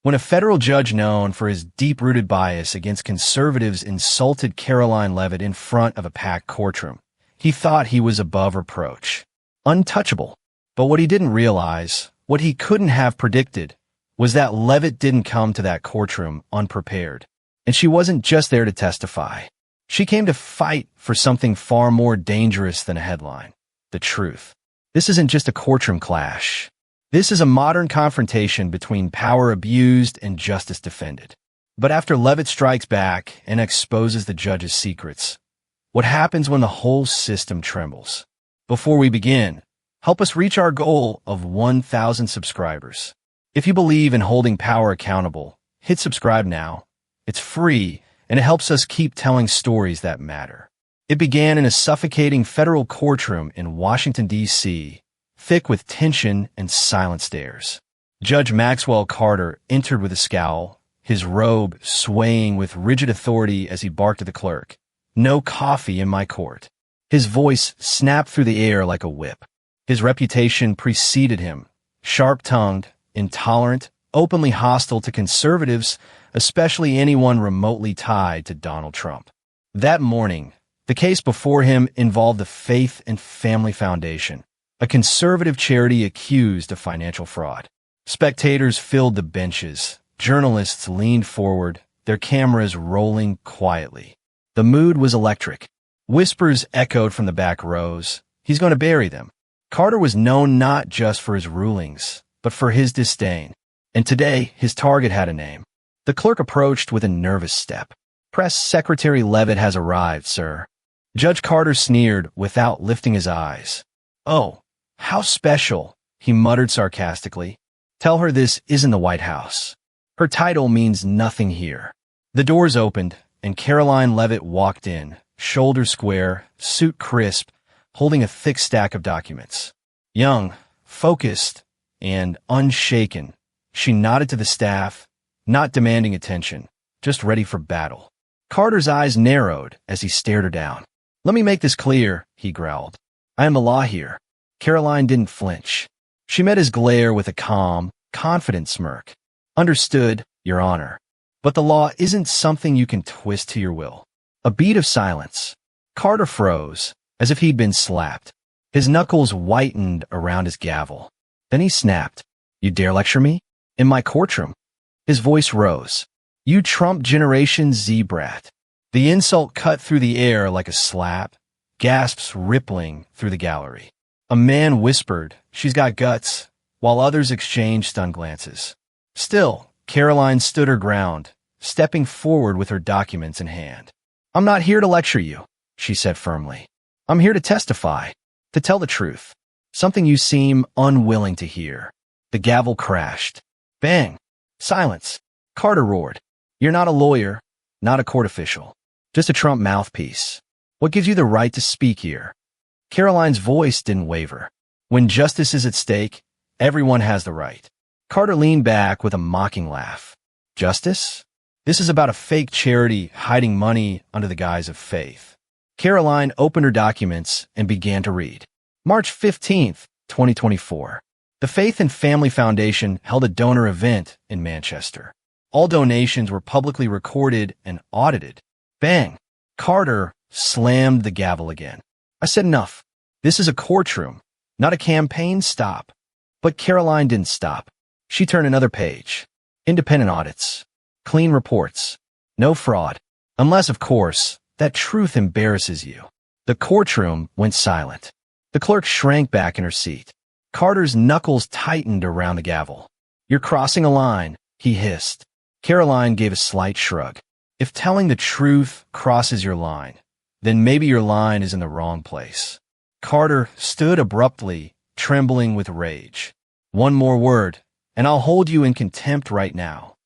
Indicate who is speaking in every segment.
Speaker 1: When a federal judge known for his deep-rooted bias against conservatives insulted Karoline Leavitt in front of a packed courtroom, he thought he was above reproach, untouchable. But what he didn't realize, what he couldn't have predicted, was that Leavitt didn't come to that courtroom unprepared. And she wasn't just there to testify. She came to fight for something far more dangerous than a headline: the truth. This isn't just a courtroom clash. This is a modern confrontation between power abused and justice defended. But after Leavitt strikes back and exposes the judge's secrets, what happens when the whole system trembles? Before we begin, help us reach our goal of 1,000 subscribers. If you believe in holding power accountable, hit subscribe now. It's free, and it helps us keep telling stories that matter. It began in a suffocating federal courtroom in Washington, D.C., thick with tension and silent stares. Judge Maxwell Carter entered with a scowl, his robe swaying with rigid authority as he barked at the clerk. "No coffee in my court." His voice snapped through the air like a whip. His reputation preceded him: sharp-tongued, intolerant, openly hostile to conservatives, especially anyone remotely tied to Donald Trump. That morning, the case before him involved the Faith and Family Foundation, a conservative charity accused of financial fraud. Spectators filled the benches. Journalists leaned forward, their cameras rolling quietly. The mood was electric. Whispers echoed from the back rows. He's going to bury them. Carter was known not just for his rulings, but for his disdain. And today, his target had a name. The clerk approached with a nervous step. "Press Secretary Leavitt has arrived, sir." Judge Carter sneered without lifting his eyes. "Oh, how special," he muttered sarcastically. "Tell her this isn't the White House. Her title means nothing here." The doors opened, and Karoline Leavitt walked in, shoulders square, suit crisp, holding a thick stack of documents. Young, focused, and unshaken, she nodded to the staff, not demanding attention, just ready for battle. Carter's eyes narrowed as he stared her down. "Let me make this clear," he growled. "I am the law here." Karoline didn't flinch. She met his glare with a calm, confident smirk. "Understood, Your Honor. But the law isn't something you can twist to your will." A beat of silence. Carter froze, as if he'd been slapped. His knuckles whitened around his gavel. Then he snapped. "You dare lecture me? In my courtroom?" His voice rose. "You Trump Generation Z brat." The insult cut through the air like a slap, gasps rippling through the gallery. A man whispered, "She's got guts," while others exchanged stunned glances. Still, Karoline stood her ground, stepping forward with her documents in hand. "I'm not here to lecture you," she said firmly. "I'm here to testify, to tell the truth, something you seem unwilling to hear." The gavel crashed. Bang! Silence. Carter roared. "You're not a lawyer, not a court official, just a Trump mouthpiece. What gives you the right to speak here?" Karoline's voice didn't waver. "When justice is at stake, everyone has the right." Carter leaned back with a mocking laugh. "Justice? This is about a fake charity hiding money under the guise of faith." Karoline opened her documents and began to read. March 15th, 2024. The Faith and Family Foundation held a donor event in Manchester. All donations were publicly recorded and audited. Bang! Carter slammed the gavel again. "I said enough. This is a courtroom, not a campaign stop." But Karoline didn't stop. She turned another page. Independent audits. Clean reports. No fraud. Unless, of course, that truth embarrasses you. The courtroom went silent. The clerk shrank back in her seat. Carter's knuckles tightened around the gavel. "You're crossing a line," he hissed. Karoline gave a slight shrug. "If telling the truth crosses your line, then maybe your line is in the wrong place." Carter stood abruptly, trembling with rage. "One more word, and I'll hold you in contempt right now."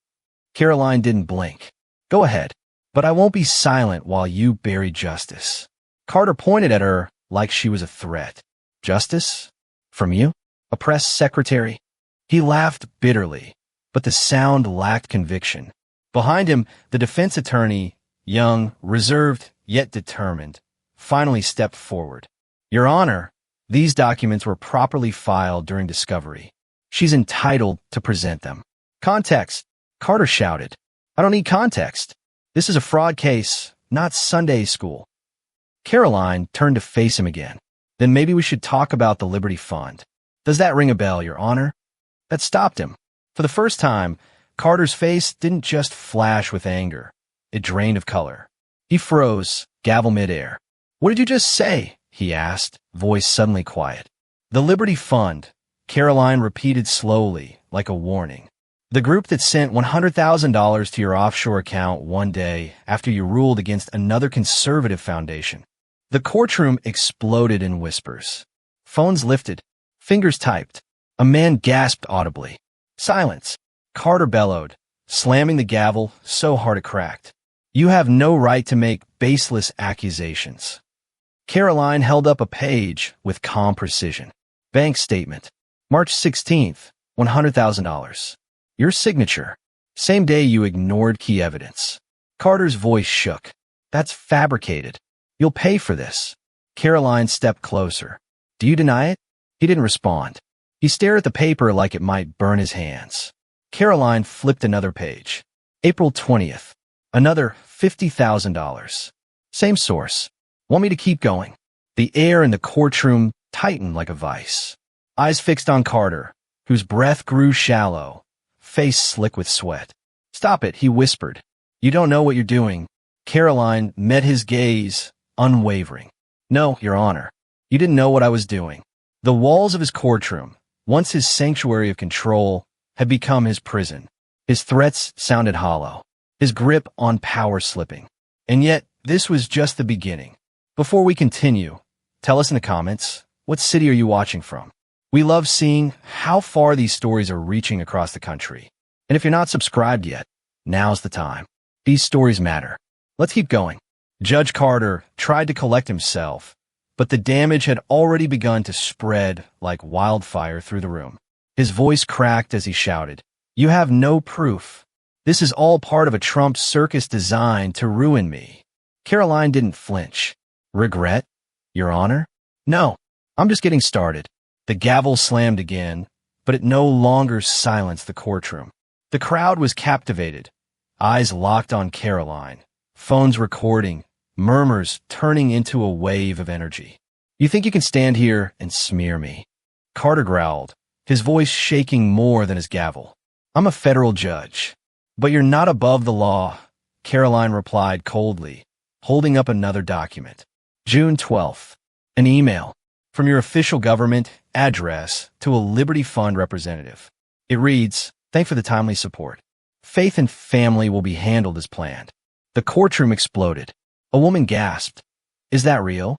Speaker 1: Karoline didn't blink. "Go ahead, but I won't be silent while you bury justice." Carter pointed at her like she was a threat. "Justice? From you? A press secretary?" He laughed bitterly, but the sound lacked conviction. Behind him, the defense attorney, young, reserved, yet determined, finally stepped forward. "Your Honor, these documents were properly filed during discovery. She's entitled to present them." Context. Carter shouted. I don't need context. This is a fraud case, not Sunday school. Karoline turned to face him again. Then maybe we should talk about the Liberty Fund. Does that ring a bell, Your Honor? That stopped him. For the first time, Carter's face didn't just flash with anger. It drained of color. He froze, gavel midair. What did you just say? He asked, voice suddenly quiet. The Liberty Fund, Karoline repeated slowly, like a warning. The group that sent $100,000 to your offshore account one day after you ruled against another conservative foundation. The courtroom exploded in whispers. Phones lifted. Fingers typed. A man gasped audibly. Silence. Carter bellowed, slamming the gavel so hard it cracked. You have no right to make baseless accusations. Karoline held up a page with calm precision. Bank statement. March 16th, $100,000. Your signature. Same day you ignored key evidence. Carter's voice shook. That's fabricated. You'll pay for this. Karoline stepped closer. Do you deny it? He didn't respond. He stared at the paper like it might burn his hands. Karoline flipped another page. April 20th. Another $50,000. Same source. Want me to keep going? The air in the courtroom tightened like a vice. Eyes fixed on Carter, whose breath grew shallow, face slick with sweat. Stop it, he whispered. You don't know what you're doing. Karoline met his gaze, unwavering. No, Your Honor. You didn't know what I was doing. The walls of his courtroom, once his sanctuary of control, had become his prison. His threats sounded hollow, his grip on power slipping. And yet, this was just the beginning. Before we continue, tell us in the comments, what city are you watching from? We love seeing how far these stories are reaching across the country. And if you're not subscribed yet, now's the time. These stories matter. Let's keep going. Judge Carter tried to collect himself, but the damage had already begun to spread like wildfire through the room. His voice cracked as he shouted, You have no proof. This is all part of a Trump circus designed to ruin me. Karoline didn't flinch. Regret, Your Honor? No, I'm just getting started. The gavel slammed again, but it no longer silenced the courtroom. The crowd was captivated, eyes locked on Karoline, phones recording, murmurs turning into a wave of energy. You think you can stand here and smear me? Carter growled, his voice shaking more than his gavel. I'm a federal judge. But you're not above the law, Karoline replied coldly, holding up another document. June 12th. An email from your official government address to a Liberty Fund representative. It reads, Thanks for the timely support. Faith and family will be handled as planned. The courtroom exploded. A woman gasped. Is that real?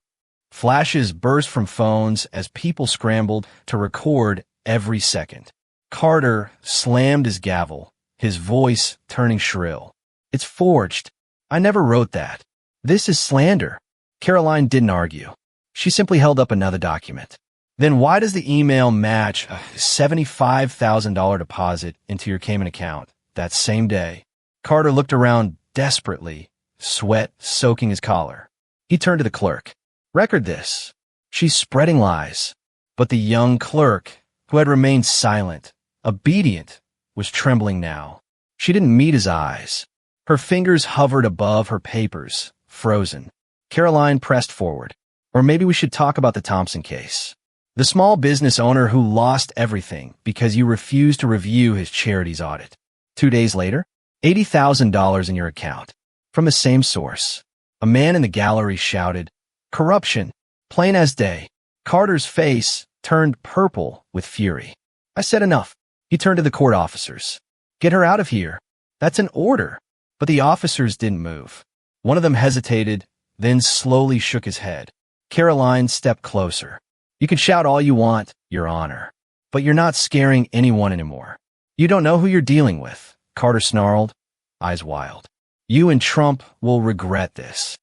Speaker 1: Flashes burst from phones as people scrambled to record every second. Carter slammed his gavel, his voice turning shrill. It's forged. I never wrote that. This is slander. Karoline didn't argue. She simply held up another document. Then why does the email match a $75,000 deposit into your Cayman account that same day? Carter looked around desperately, sweat soaking his collar. He turned to the clerk. Record this. She's spreading lies. But the young clerk, who had remained silent, obedient, was trembling now. She didn't meet his eyes. Her fingers hovered above her papers, frozen. Karoline pressed forward. Or maybe we should talk about the Thompson case. The small business owner who lost everything because you refused to review his charity's audit. 2 days later, $80,000 in your account. From the same source. A man in the gallery shouted, Corruption, plain as day. Carter's face turned purple with fury. I said enough. He turned to the court officers. Get her out of here. That's an order. But the officers didn't move. One of them hesitated, then slowly shook his head. Karoline stepped closer. You can shout all you want, Your Honor. But you're not scaring anyone anymore. You don't know who you're dealing with, Carter snarled, eyes wild. You and Trump will regret this.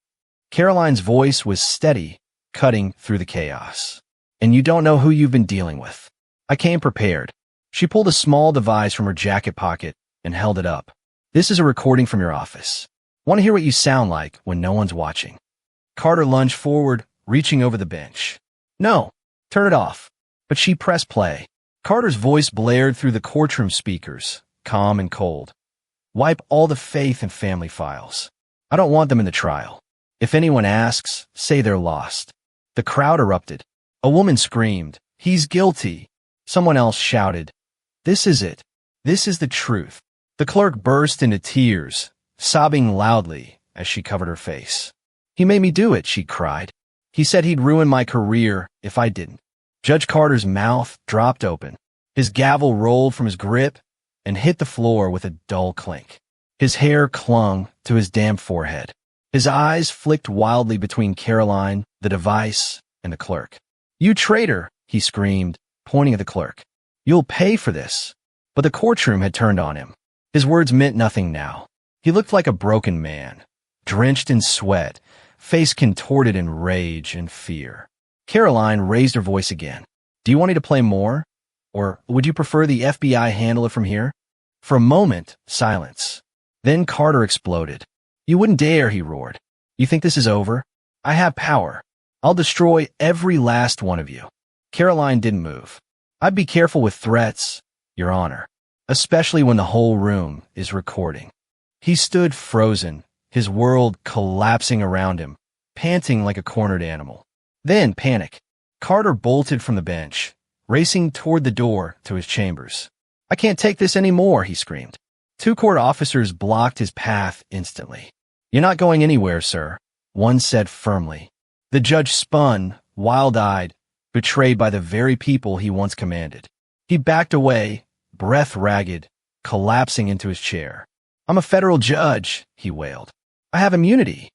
Speaker 1: Karoline's voice was steady, cutting through the chaos. And you don't know who you've been dealing with. I came prepared. She pulled a small device from her jacket pocket and held it up. This is a recording from your office. Want to hear what you sound like when no one's watching? Carter lunged forward, reaching over the bench. No, turn it off. But she pressed play. Carter's voice blared through the courtroom speakers, calm and cold. Wipe all the faith in family files. I don't want them in the trial. If anyone asks, say they're lost. The crowd erupted. A woman screamed, "He's guilty." Someone else shouted, "This is it. This is the truth." The clerk burst into tears, sobbing loudly as she covered her face. "He made me do it," she cried. "He said he'd ruin my career if I didn't." Judge Carter's mouth dropped open. His gavel rolled from his grip and hit the floor with a dull clink. His hair clung to his damp forehead. His eyes flicked wildly between Karoline, the device, and the clerk. "You traitor!" he screamed, pointing at the clerk. "You'll pay for this." But the courtroom had turned on him. His words meant nothing now. He looked like a broken man, drenched in sweat, face contorted in rage and fear. Karoline raised her voice again. "Do you want me to play more? Or would you prefer the FBI handle it from here?" For a moment, silence. Then Carter exploded. "You wouldn't dare," he roared. "You think this is over? I have power. I'll destroy every last one of you." Karoline didn't move. "I'd be careful with threats, Your Honor, especially when the whole room is recording." He stood frozen, his world collapsing around him, panting like a cornered animal. Then panic. Carter bolted from the bench, racing toward the door to his chambers. "I can't take this anymore," he screamed. Two court officers blocked his path instantly. "You're not going anywhere, sir," one said firmly. The judge spun, wild-eyed, betrayed by the very people he once commanded. He backed away, breath ragged, collapsing into his chair. "I'm a federal judge," he wailed. "I have immunity."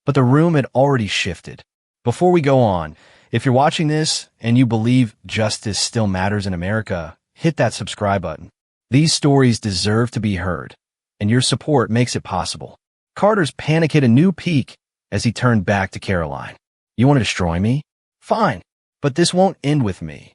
Speaker 1: But the room had already shifted. Before we go on, if you're watching this and you believe justice still matters in America, hit that subscribe button. These stories deserve to be heard, and your support makes it possible. Carter's panic hit a new peak as he turned back to Karoline. "You want to destroy me? Fine, but this won't end with me."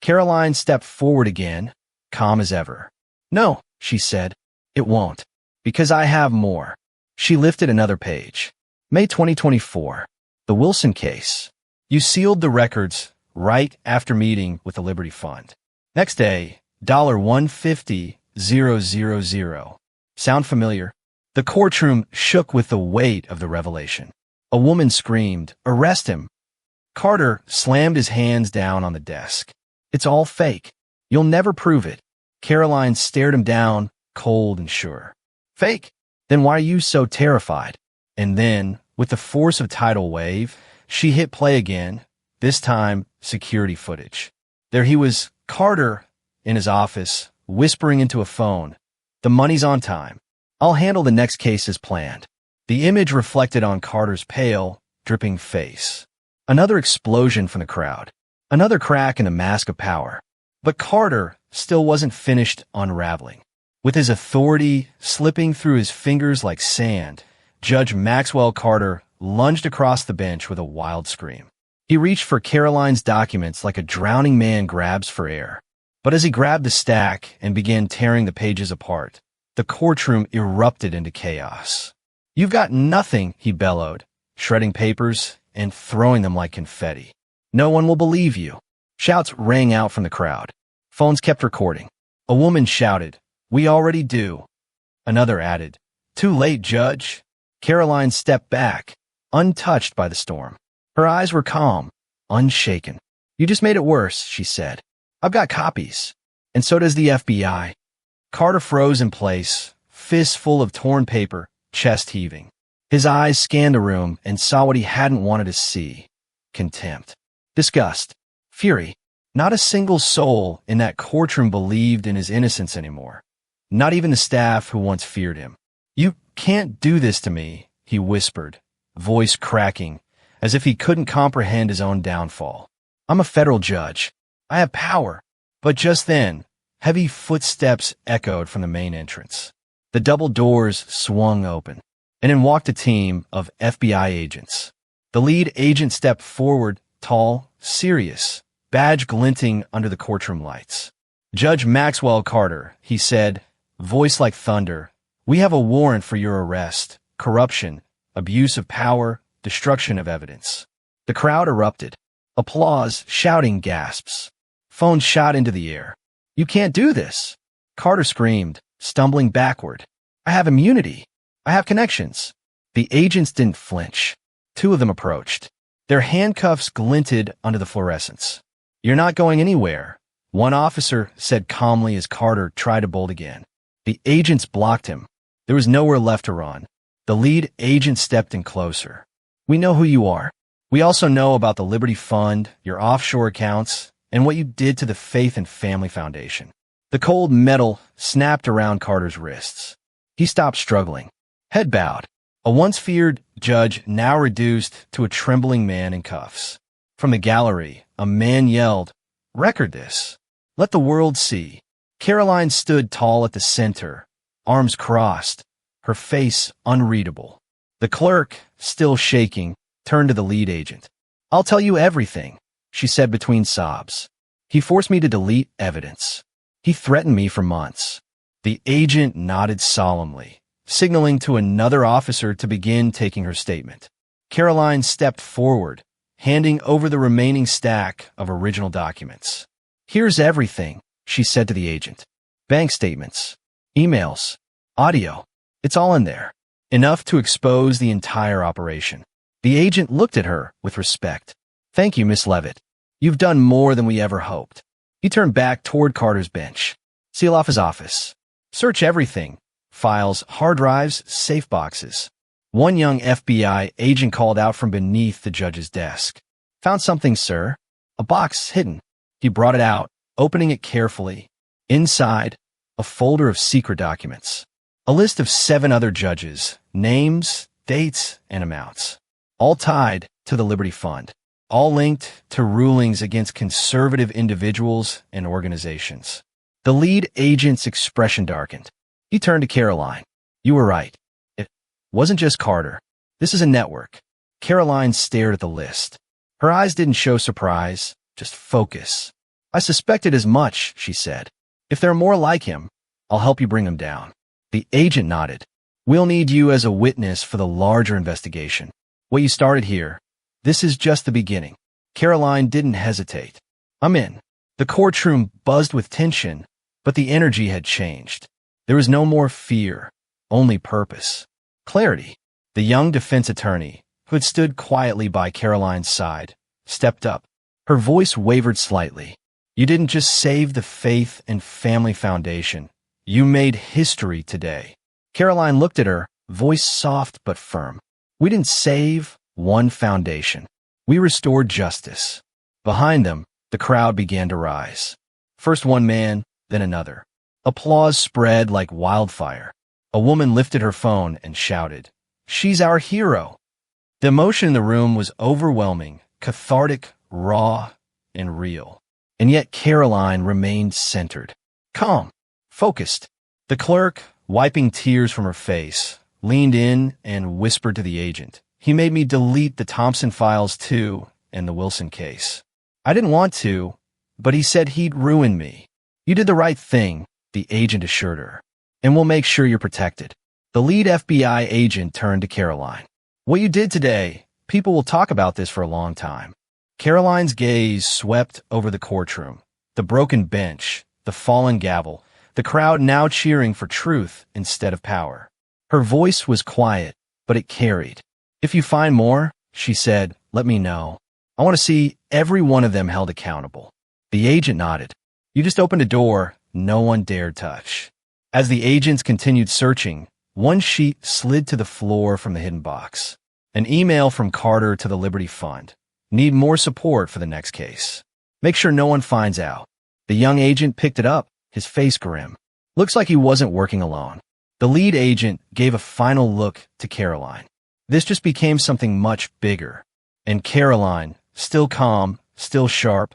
Speaker 1: Karoline stepped forward again, calm as ever. "No," she said, "it won't, because I have more." She lifted another page. May 2024, the Wilson case. "You sealed the records right after meeting with the Liberty Fund. Next day, $150,000. Sound familiar? The courtroom shook with the weight of the revelation. A woman screamed, "Arrest him!" Carter slammed his hands down on the desk. "It's all fake. You'll never prove it." Karoline stared him down, cold and sure. "Fake? Then why are you so terrified?" And then, with the force of tidal wave, she hit play again, this time security footage. There he was, Carter, in his office, whispering into a phone, "The money's on time. I'll handle the next case as planned." The image reflected on Carter's pale, dripping face. Another explosion from the crowd. Another crack in the mask of power. But Carter still wasn't finished unraveling. With his authority slipping through his fingers like sand, Judge Maxwell Carter lunged across the bench with a wild scream. He reached for Karoline's documents like a drowning man grabs for air. But as he grabbed the stack and began tearing the pages apart, the courtroom erupted into chaos. "You've got nothing," he bellowed, shredding papers and throwing them like confetti. "No one will believe you." Shouts rang out from the crowd. Phones kept recording. A woman shouted, "We already do." Another added, "Too late, Judge." Karoline stepped back, untouched by the storm. Her eyes were calm, unshaken. "You just made it worse," she said. "I've got copies. And so does the FBI." Carter froze in place, fists full of torn paper, chest heaving. His eyes scanned the room and saw what he hadn't wanted to see. Contempt. Disgust. Fury. Not a single soul in that courtroom believed in his innocence anymore. Not even the staff who once feared him. "You can't do this to me," he whispered, voice cracking, as if he couldn't comprehend his own downfall. "I'm a federal judge. I have power." But just then, heavy footsteps echoed from the main entrance. The double doors swung open, and in walked a team of FBI agents. The lead agent stepped forward, tall, serious, badge glinting under the courtroom lights. "Judge Maxwell Carter," he said, voice like thunder, "we have a warrant for your arrest. Corruption, abuse of power, destruction of evidence." The crowd erupted. Applause, shouting, gasps. Phones shot into the air. "You can't do this!" Carter screamed, stumbling backward. I have immunity. I have connections. The agents didn't flinch. Two of them approached. Their handcuffs glinted under the fluorescence. You're not going anywhere, one officer said calmly as Carter tried to bolt again. The agents blocked him. There was nowhere left to run. The lead agent stepped in closer. We know who you are. We also know about the Liberty Fund, your offshore accounts, and what you did to the Faith and Family Foundation. The cold metal snapped around Carter's wrists. He stopped struggling. Head bowed. A once feared judge now reduced to a trembling man in cuffs. From the gallery, a man yelled, "Record this. Let the world see." Karoline stood tall at the center, arms crossed, her face unreadable. The clerk, still shaking, turned to the lead agent. "I'll tell you everything," she said between sobs. "He forced me to delete evidence. He threatened me for months." The agent nodded solemnly, signaling to another officer to begin taking her statement. Karoline stepped forward, handing over the remaining stack of original documents. "Here's everything," she said to the agent. "Bank statements, emails, audio. It's all in there. Enough to expose the entire operation." The agent looked at her with respect. "Thank you, Miss Leavitt. You've done more than we ever hoped." He turned back toward Carter's bench. "Seal off his office. Search everything. Files, hard drives, safe boxes." One young FBI agent called out from beneath the judge's desk. "Found something, sir. A box hidden." He brought it out, opening it carefully. Inside, a folder of secret documents. A list of 7 other judges, names, dates, and amounts. All tied to the Liberty Fund. All linked to rulings against conservative individuals and organizations. The lead agent's expression darkened. He turned to Karoline. "You were right. It wasn't just Carter. This is a network." Karoline stared at the list. Her eyes didn't show surprise, just focus. "I suspected as much," she said. "If there are more like him, I'll help you bring them down." The agent nodded. "We'll need you as a witness for the larger investigation. What you started here, this is just the beginning." Karoline didn't hesitate. "I'm in." The courtroom buzzed with tension, but the energy had changed. There was no more fear, only purpose. Clarity. The young defense attorney, who had stood quietly by Karoline's side, stepped up. Her voice wavered slightly. "You didn't just save the Faith and Family Foundation. You made history today." Karoline looked at her, voice soft but firm. "We didn't save one foundation. We restored justice." Behind them, the crowd began to rise. First one man, then another. Applause spread like wildfire. A woman lifted her phone and shouted, "She's our hero." The emotion in the room was overwhelming, cathartic, raw, and real. And yet Karoline remained centered, calm, focused. The clerk, wiping tears from her face, leaned in and whispered to the agent, "He made me delete the Thompson files too, and the Wilson case. I didn't want to, but he said he'd ruin me." "You did the right thing," the agent assured her, "and we'll make sure you're protected." The lead FBI agent turned to Karoline. "What you did today, people will talk about this for a long time." Karoline's gaze swept over the courtroom, the broken bench, the fallen gavel, the crowd now cheering for truth instead of power. Her voice was quiet, but it carried. "If you find more," she said, "let me know. I want to see every one of them held accountable." The agent nodded. "You just opened a door no one dared touch." As the agents continued searching, one sheet slid to the floor from the hidden box. An email from Carter to the Liberty Fund. "Need more support for the next case. Make sure no one finds out." The young agent picked it up, his face grim. Looks like he wasn't working alone. The lead agent gave a final look to Karoline. This just became something much bigger. And Karoline, still calm, still sharp,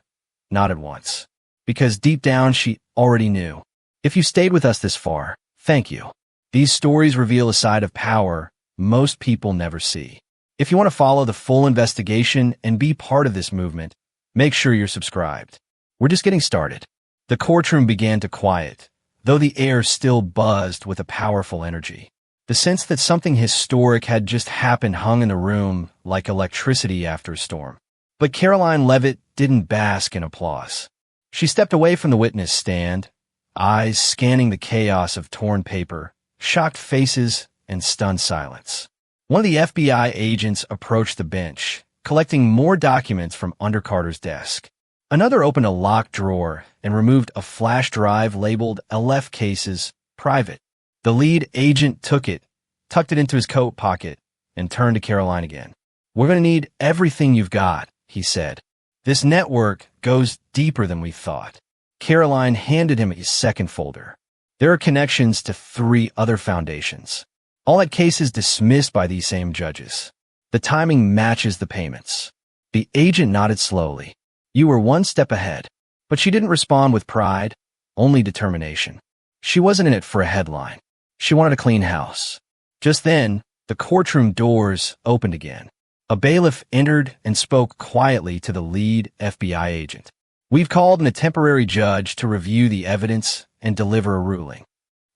Speaker 1: nodded once. Because deep down she already knew. If you stayed with us this far, thank you. These stories reveal a side of power most people never see. If you want to follow the full investigation and be part of this movement, make sure you're subscribed. We're just getting started. The courtroom began to quiet, though the air still buzzed with a powerful energy. The sense that something historic had just happened hung in the room like electricity after a storm. But Karoline Leavitt didn't bask in applause. She stepped away from the witness stand, eyes scanning the chaos of torn paper, shocked faces, and stunned silence. One of the FBI agents approached the bench, collecting more documents from under Carter's desk. Another opened a locked drawer and removed a flash drive labeled LF Cases, Private. The lead agent took it, tucked it into his coat pocket, and turned to Karoline again. "We're going to need everything you've got," he said. "This network goes deeper than we thought." Karoline handed him his second folder. "There are connections to 3 other foundations. All had cases dismissed by these same judges. The timing matches the payments." The agent nodded slowly. "You were one step ahead." But she didn't respond with pride, only determination. She wasn't in it for a headline. She wanted a clean house. Just then, the courtroom doors opened again. A bailiff entered and spoke quietly to the lead FBI agent. "We've called in a temporary judge to review the evidence and deliver a ruling."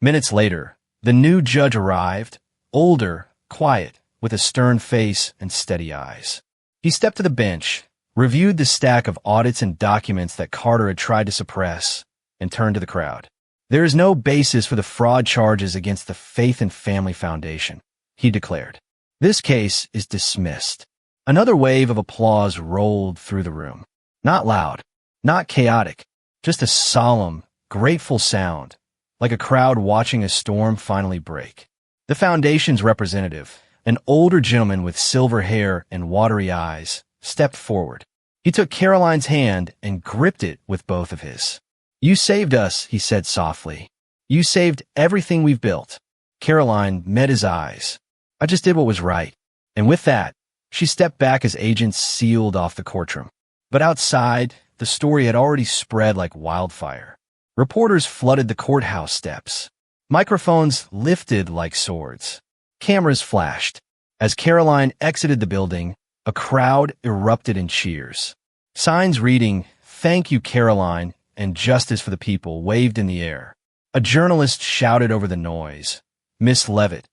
Speaker 1: Minutes later, the new judge arrived, older, quiet, with a stern face and steady eyes. He stepped to the bench, reviewed the stack of audits and documents that Carter had tried to suppress, and turned to the crowd. "There is no basis for the fraud charges against the Faith and Family Foundation," he declared. "This case is dismissed." Another wave of applause rolled through the room. Not loud, not chaotic, just a solemn, grateful sound, like a crowd watching a storm finally break. The foundation's representative, an older gentleman with silver hair and watery eyes, stepped forward. He took Karoline's hand and gripped it with both of his. "You saved us," he said softly. "You saved everything we've built." Karoline met his eyes. "I just did what was right." And with that, she stepped back as agents sealed off the courtroom. But outside, the story had already spread like wildfire. Reporters flooded the courthouse steps. Microphones lifted like swords. Cameras flashed. As Karoline exited the building, a crowd erupted in cheers. Signs reading, "Thank you, Karoline," and "Justice for the People" waved in the air. A journalist shouted over the noise, "Miss Leavitt,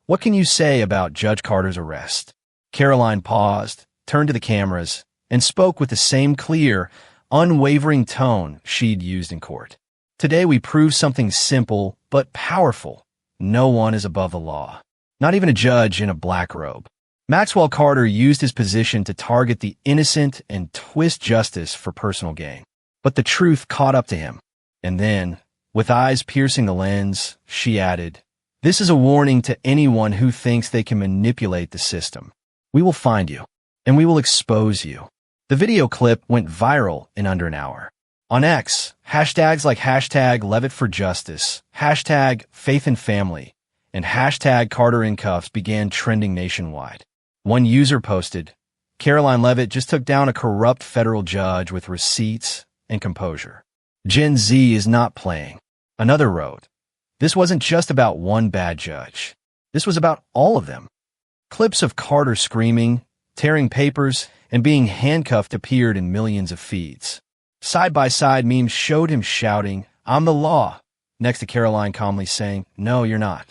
Speaker 1: what can you say about Judge Carter's arrest?" Karoline paused, turned to the cameras, and spoke with the same clear, unwavering tone she'd used in court. "Today we proved something simple but powerful. No one is above the law. Not even a judge in a black robe." Maxwell Carter used his position to target the innocent and twist justice for personal gain. But the truth caught up to him. And then, with eyes piercing the lens, she added, "This is a warning to anyone who thinks they can manipulate the system. We will find you, and we will expose you." The video clip went viral in under an hour. On X, hashtags like #LeavittForJustice, #FaithAndFamily, and #CarterInCuffs began trending nationwide. One user posted, "Karoline Leavitt just took down a corrupt federal judge with receipts and composure. Gen Z is not playing." Another wrote, "This wasn't just about one bad judge. This was about all of them." Clips of Carter screaming, tearing papers, and being handcuffed appeared in millions of feeds. Side-by-side memes showed him shouting, "I'm the law," next to Karoline calmly saying, "No, you're not."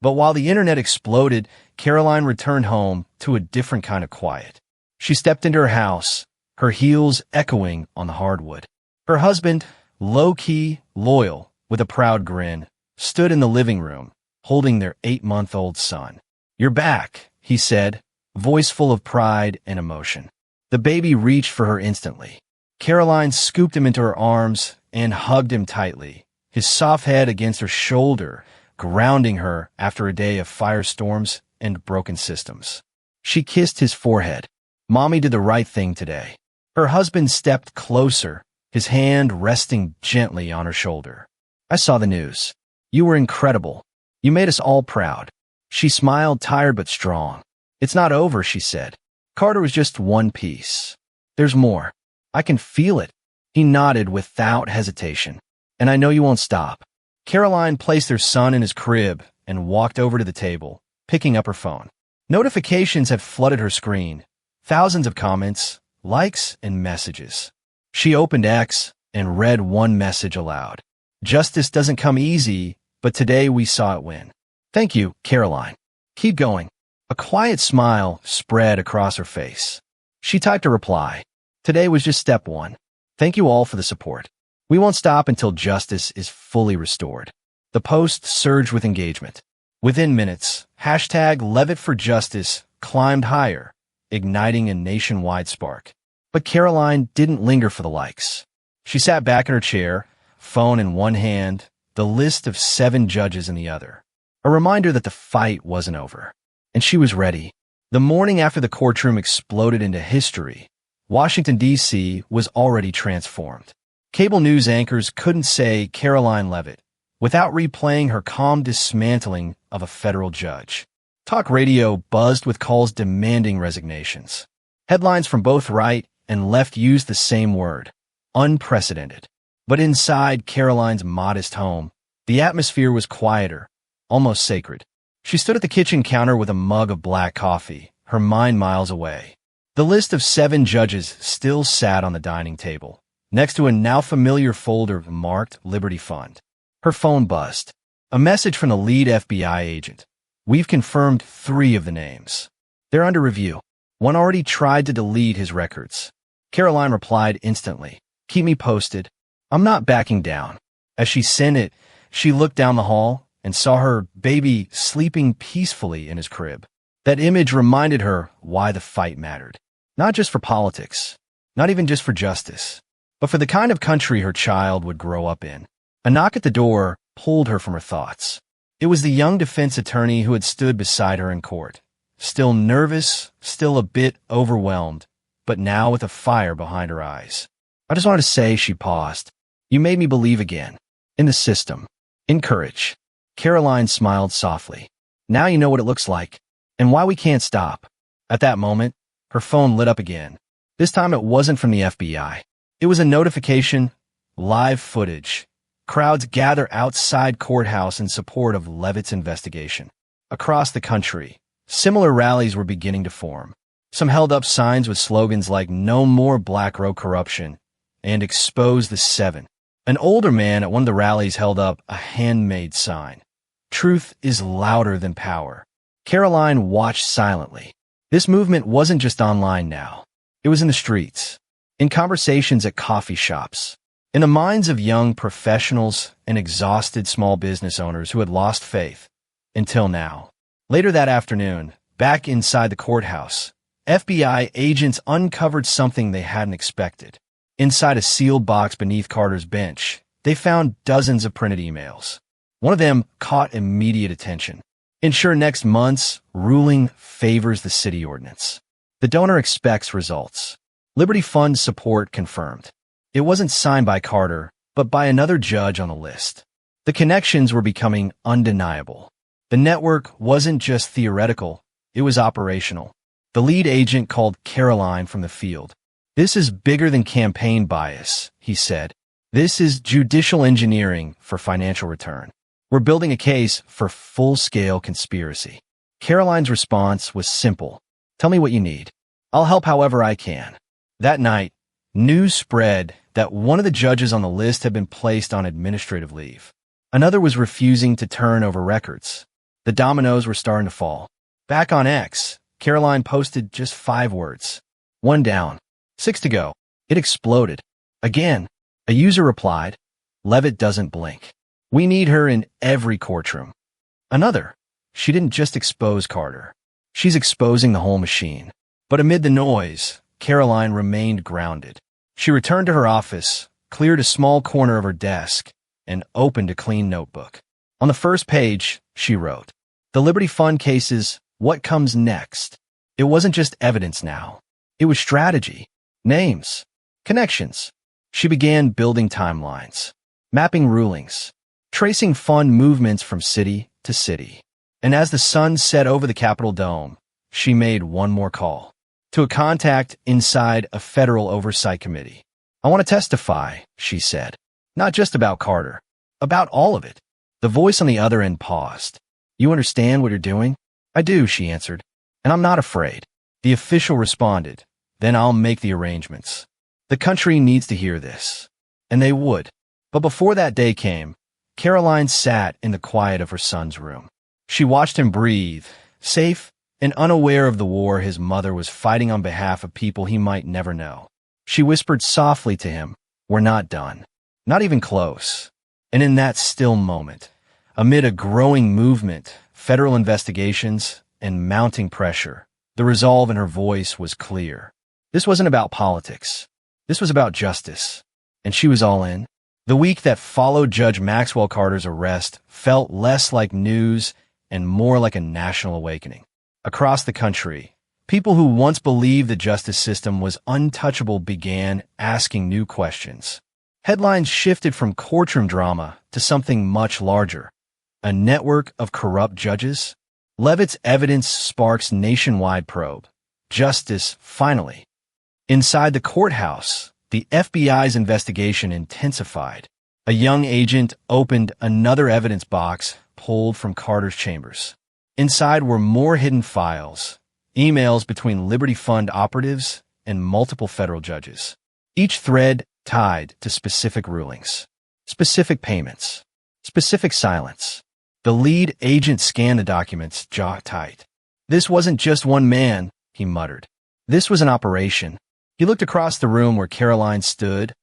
Speaker 1: But while the internet exploded, Karoline returned home to a different kind of quiet. She stepped into her house, her heels echoing on the hardwood. Her husband, low-key, loyal, with a proud grin, stood in the living room, holding their 8-month-old son. "You're back," he said, voice full of pride and emotion. The baby reached for her instantly. Karoline scooped him into her arms and hugged him tightly, his soft head against her shoulder, grounding her after a day of firestorms and broken systems. She kissed his forehead. "Mommy did the right thing today." Her husband stepped closer, his hand resting gently on her shoulder. "I saw the news. You were incredible. You made us all proud." She smiled, tired but strong. "It's not over," she said. "Carter was just one piece. There's more. I can feel it." He nodded without hesitation. "And I know you won't stop." Karoline placed their son in his crib and walked over to the table, picking up her phone. Notifications had flooded her screen. Thousands of comments, likes, and messages. She opened X and read one message aloud. "Justice doesn't come easy, but today we saw it win. Thank you, Karoline. Keep going." A quiet smile spread across her face. She typed a reply. "Today was just step one. Thank you all for the support. We won't stop until justice is fully restored." The post surged with engagement. Within minutes, #Leavitt for Justice climbed higher, igniting a nationwide spark. But Karoline didn't linger for the likes. She sat back in her chair, phone in one hand, the list of 7 judges in the other. A reminder that the fight wasn't over. And she was ready. The morning after the courtroom exploded into history, Washington, D.C. was already transformed. Cable news anchors couldn't say Karoline Leavitt without replaying her calm dismantling of a federal judge. Talk radio buzzed with calls demanding resignations. Headlines from both right and left used the same word, unprecedented. But inside Karoline's modest home, the atmosphere was quieter, almost sacred. She stood at the kitchen counter with a mug of black coffee, her mind miles away. The list of 7 judges still sat on the dining table, next to a now familiar folder marked Liberty Fund. Her phone buzzed. A message from the lead FBI agent. We've confirmed 3 of the names. They're under review. One already tried to delete his records. Karoline replied instantly. Keep me posted. I'm not backing down. As she sent it, she looked down the hall and saw her baby sleeping peacefully in his crib. That image reminded her why the fight mattered. Not just for politics, not even just for justice, but for the kind of country her child would grow up in. A knock at the door pulled her from her thoughts. It was the young defense attorney who had stood beside her in court. Still nervous, still a bit overwhelmed, but now with a fire behind her eyes. I just wanted to say, she paused. You made me believe again. In the system. In courage. Karoline smiled softly. Now you know what it looks like. And why we can't stop. At that moment, her phone lit up again. This time it wasn't from the FBI. It was a notification. Live footage. Crowds gather outside courthouse in support of Leavitt's investigation. Across the country, similar rallies were beginning to form. Some held up signs with slogans like "No more Black Row corruption" and "Expose the 7." An older man at one of the rallies held up a handmade sign. Truth is louder than power. Karoline watched silently. This movement wasn't just online now. It was in the streets, in conversations at coffee shops, in the minds of young professionals and exhausted small business owners who had lost faith. Until now. Later that afternoon, back inside the courthouse, FBI agents uncovered something they hadn't expected. Inside a sealed box beneath Carter's bench, they found dozens of printed emails. One of them caught immediate attention. Ensure next month's ruling favors the city ordinance. The donor expects results. Liberty Fund support confirmed. It wasn't signed by Carter, but by another judge on the list. The connections were becoming undeniable. The network wasn't just theoretical, it was operational. The lead agent called Karoline from the field. This is bigger than campaign bias, he said. This is judicial engineering for financial return. We're building a case for full-scale conspiracy. Karoline's response was simple. Tell me what you need. I'll help however I can. That night, news spread that one of the judges on the list had been placed on administrative leave. Another was refusing to turn over records. The dominoes were starting to fall. Back on X, Karoline posted just 5 words. 1 down. 6 to go. It exploded. Again, a user replied, Leavitt doesn't blink. We need her in every courtroom. Another, she didn't just expose Carter. She's exposing the whole machine. But amid the noise, Karoline remained grounded. She returned to her office, cleared a small corner of her desk, and opened a clean notebook. On the first page, she wrote, The Liberty Fund cases, what comes next? It wasn't just evidence now. It was strategy, names, connections. She began building timelines, mapping rulings, tracing fund movements from city to city. And as the sun set over the Capitol Dome, she made one more call to a contact inside a federal oversight committee. I want to testify, she said. Not just about Carter, about all of it. The voice on the other end paused. You understand what you're doing? I do, she answered. And I'm not afraid. The official responded. Then I'll make the arrangements. The country needs to hear this. And they would. But before that day came, Karoline sat in the quiet of her son's room. She watched him breathe, safe and unaware of the war his mother was fighting on behalf of people he might never know. She whispered softly to him, We're not done. Not even close. And in that still moment, amid a growing movement, federal investigations, and mounting pressure, the resolve in her voice was clear. This wasn't about politics. This was about justice. And she was all in. The week that followed Judge Maxwell Carter's arrest felt less like news and more like a national awakening. Across the country, people who once believed the justice system was untouchable began asking new questions. Headlines shifted from courtroom drama to something much larger. A network of corrupt judges? Leavitt's evidence sparks nationwide probe. Justice, finally. Inside the courthouse, the FBI's investigation intensified. A young agent opened another evidence box pulled from Carter's chambers. Inside were more hidden files, emails between Liberty Fund operatives and multiple federal judges. Each thread tied to specific rulings, specific payments, specific silence. The lead agent scanned the documents, jaw tight. This wasn't just one man, he muttered. This was an operation. He looked across the room where Karoline stood,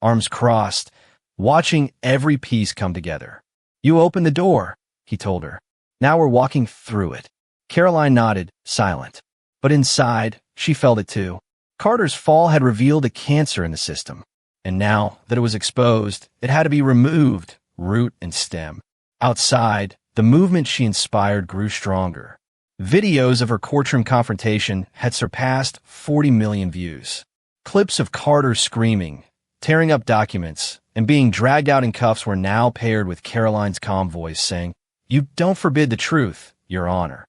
Speaker 1: arms crossed, watching every piece come together. You opened the door, he told her. Now we're walking through it. Karoline nodded, silent. But inside, she felt it too. Carter's fall had revealed a cancer in the system. And now that it was exposed, it had to be removed, root and stem. Outside, the movement she inspired grew stronger. Videos of her courtroom confrontation had surpassed 40 million views. Clips of Carter screaming, tearing up documents, and being dragged out in cuffs were now paired with Karoline's calm voice saying, "You don't forbid the truth, Your Honor."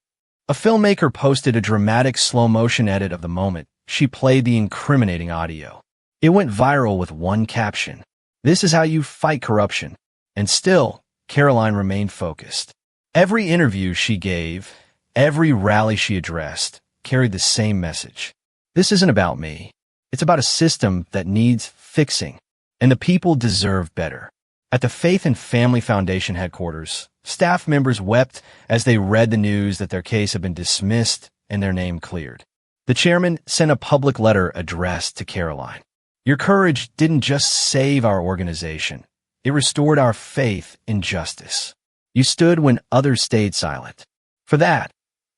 Speaker 1: A filmmaker posted a dramatic slow-motion edit of the moment. She played the incriminating audio. It went viral with one caption. "This is how you fight corruption." And still, Karoline remained focused. Every interview she gave, every rally she addressed, carried the same message. This isn't about me. It's about a system that needs fixing, and the people deserve better. At the Faith and Family Foundation headquarters, staff members wept as they read the news that their case had been dismissed and their name cleared. The chairman sent a public letter addressed to Karoline. Your courage didn't just save our organization. It restored our faith in justice. You stood when others stayed silent. For that,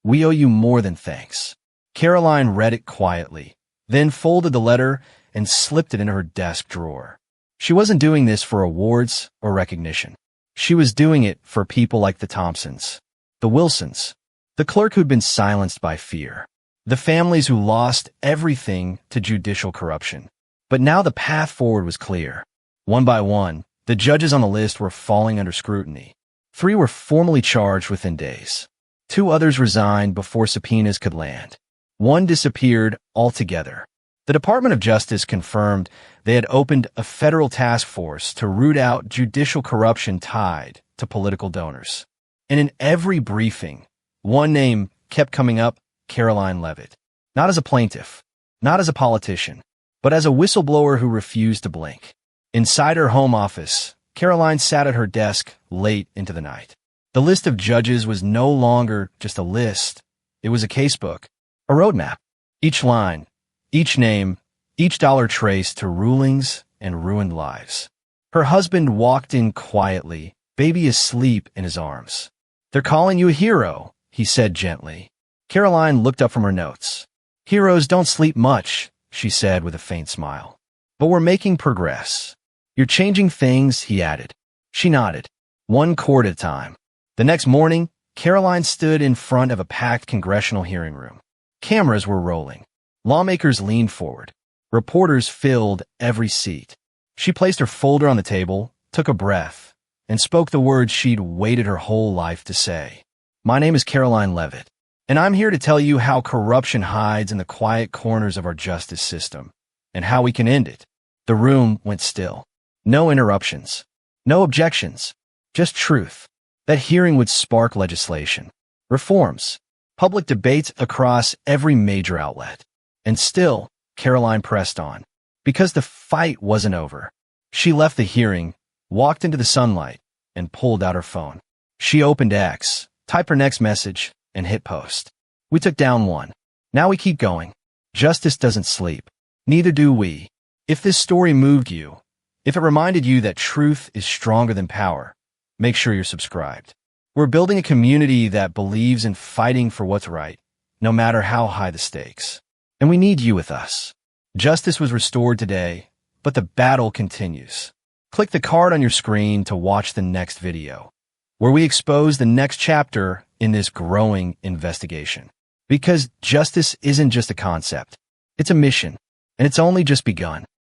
Speaker 1: we owe you more than thanks. Karoline read it quietly, then folded the letter and slipped it in her desk drawer. She wasn't doing this for awards or recognition. She was doing it for people like the Thompsons, the Wilsons, the clerk who'd been silenced by fear, the families who lost everything to judicial corruption. But now the path forward was clear. One by one, the judges on the list were falling under scrutiny. 3 were formally charged within days. 2 others resigned before subpoenas could land. 1 disappeared altogether. The Department of Justice confirmed they had opened a federal task force to root out judicial corruption tied to political donors. And in every briefing, one name kept coming up, Karoline Leavitt. Not as a plaintiff, not as a politician, but as a whistleblower who refused to blink. Inside her home office, Karoline sat at her desk late into the night. The list of judges was no longer just a list. It was a casebook, a roadmap. Each line, each name, each dollar traced to rulings and ruined lives. Her husband walked in quietly, baby asleep in his arms. They're calling you a hero, he said gently. Karoline looked up from her notes. Heroes don't sleep much, she said with a faint smile. But we're making progress. You're changing things, he added. She nodded, 1 court at a time. The next morning, Karoline stood in front of a packed congressional hearing room. Cameras were rolling. Lawmakers leaned forward. Reporters filled every seat. She placed her folder on the table, took a breath, and spoke the words she'd waited her whole life to say. My name is Karoline Leavitt, and I'm here to tell you how corruption hides in the quiet corners of our justice system, and how we can end it. The room went still. No interruptions. No objections. Just truth. That hearing would spark legislation, reforms, public debates across every major outlet. And still, Karoline pressed on. Because the fight wasn't over. She left the hearing, walked into the sunlight, and pulled out her phone. She opened X, typed her next message, and hit post. We took down 1. Now we keep going. Justice doesn't sleep. Neither do we. If this story moved you, if it reminded you that truth is stronger than power, make sure you're subscribed. We're building a community that believes in fighting for what's right, no matter how high the stakes. And we need you with us. Justice was restored today, but the battle continues. Click the card on your screen to watch the next video, where we expose the next chapter in this growing investigation. Because justice isn't just a concept, it's a mission, and it's only just begun.